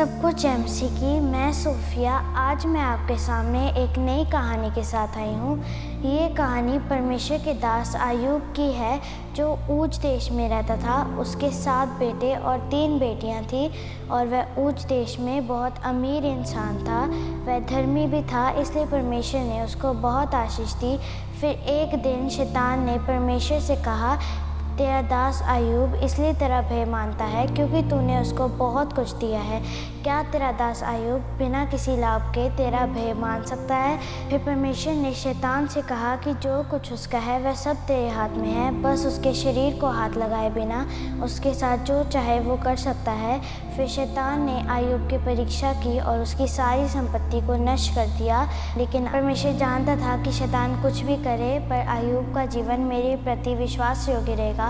सब कुछ एमसी की मैं सोफिया आज मैं आपके सामने एक नई कहानी के साथ आई हूँ। ये कहानी परमेश्वर के दास अय्यूब की है जो ऊज देश में रहता था। उसके 7 बेटे और 3 बेटियाँ थीं और वह ऊज देश में बहुत अमीर इंसान था। वह धर्मी भी था, इसलिए परमेश्वर ने उसको बहुत आशीष दी। फिर एक दिन शैतान ने परमेश्वर से कहा, तेरा दास अय्यूब इसलिए तेरा भय मानता है क्योंकि तूने उसको बहुत कुछ दिया है। क्या तेरा दास अय्यूब बिना किसी लाभ के तेरा भय मान सकता है? फिर परमेश्वर ने शैतान से कहा कि जो कुछ उसका है वह सब तेरे हाथ में है, बस उसके शरीर को हाथ लगाए बिना उसके साथ जो चाहे वो कर सकता है। फिर शैतान ने अय्यूब की परीक्षा की और उसकी सारी संपत्ति को नष्ट कर दिया। लेकिन परमेश्वर जानता था कि शैतान कुछ भी करे पर अय्यूब का जीवन मेरे प्रति विश्वास योग्य रहेगा।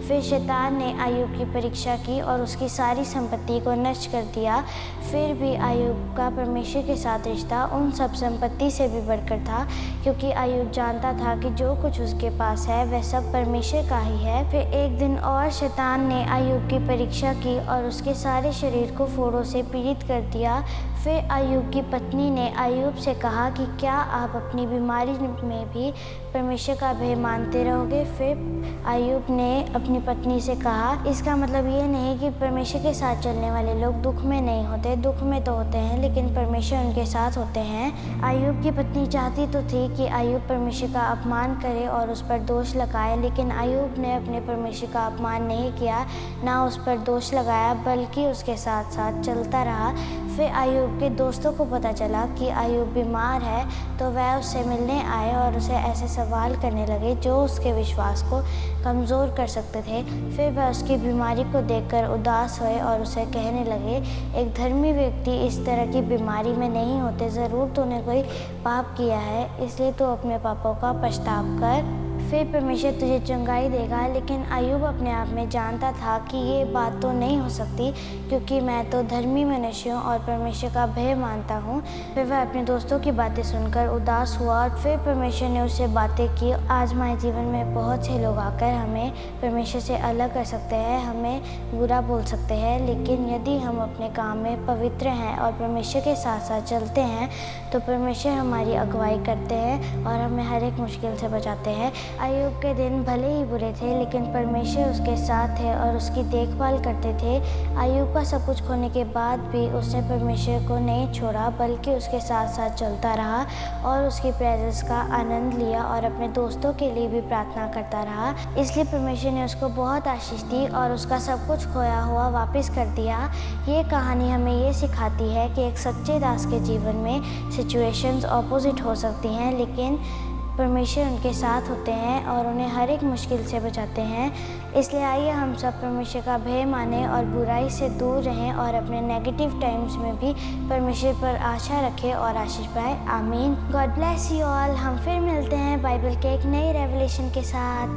फिर शैतान ने अय्यूब की परीक्षा की और उसकी सारी संपत्ति को नष्ट कर दिया। फिर भी अय्यूब का परमेश्वर के साथ रिश्ता उन सब संपत्ति से भी बढ़कर था, क्योंकि अय्यूब जानता था कि जो कुछ उसके पास है वह सब परमेश्वर का ही है। फिर एक दिन और शैतान ने अय्यूब की परीक्षा की और उसके सारे शरीर को फोड़ों से पीड़ित कर दिया। फिर अय्यूब की पत्नी ने अय्यूब से कहा कि क्या आप अपनी बीमारी में भी परमेश्वर का भय मानते रहोगे? फिर अय्यूब ने अपनी पत्नी से कहा, इसका मतलब ये नहीं कि परमेश्वर के साथ चलने वाले लोग दुख में नहीं होते, दुख में तो होते हैं लेकिन परमेश्वर उनके साथ होते हैं। अय्यूब की पत्नी चाहती तो थी कि अय्यूब परमेश्वर का अपमान करे और उस पर दोष लगाए, लेकिन अय्यूब ने अपने परमेश्वर का अपमान नहीं किया, ना उस पर दोष लगाया, बल्कि उसके साथ साथ चलता रहा। फिर अय्यूब के दोस्तों को पता चला कि अय्यूब बीमार है, तो वह उससे मिलने आए और उसे ऐसे सवाल करने लगे जो उसके विश्वास को कमज़ोर कर सकते थे। फिर वह उसकी बीमारी को देखकर उदास हुए और उसे कहने लगे, एक धर्मी व्यक्ति इस तरह की बीमारी में नहीं होते, ज़रूर तूने कोई पाप किया है, इसलिए तू अपने पापों का पछतावा कर, फिर परमेश्वर तुझे चंगाई देगा। लेकिन अय्यूब अपने आप में जानता था कि ये बात तो नहीं हो सकती, क्योंकि मैं तो धर्मी मनुष्य हूँ और परमेश्वर का भय मानता हूँ। फिर वह अपने दोस्तों की बातें सुनकर उदास हुआ और फिर परमेश्वर ने उससे बातें की। आज हमारे जीवन में बहुत से लोग आकर हमें परमेश्वर से अलग कर सकते हैं, हमें बुरा बोल सकते हैं, लेकिन यदि हम अपने काम में पवित्र हैं और परमेश्वर के साथ साथ चलते हैं तो परमेश्वर हमारी अगुवाई करते हैं और हमें हर एक मुश्किल से बचाते हैं। अय्यूब के दिन भले ही बुरे थे, लेकिन परमेश्वर उसके साथ थे और उसकी देखभाल करते थे। अय्यूब का सब कुछ खोने के बाद भी उसने परमेश्वर को नहीं छोड़ा, बल्कि उसके साथ साथ चलता रहा और उसकी प्रेजेंस का आनंद लिया और अपने दोस्तों के लिए भी प्रार्थना करता रहा। इसलिए परमेश्वर ने उसको बहुत आशीष दी और उसका सब कुछ खोया हुआ वापस कर दिया। ये कहानी हमें ये सिखाती है कि एक सच्चे दास के जीवन में सिचुएशंस ऑपोजिट हो सकती हैं, लेकिन परमेश्वर उनके साथ होते हैं और उन्हें हर एक मुश्किल से बचाते हैं। इसलिए आइए हम सब परमेश्वर का भय मानें और बुराई से दूर रहें और अपने नेगेटिव टाइम्स में भी परमेश्वर पर आशा रखें और आशीष पाएं। आमीन। God bless you all. हम फिर मिलते हैं बाइबल के एक नई रेवलेशन के साथ।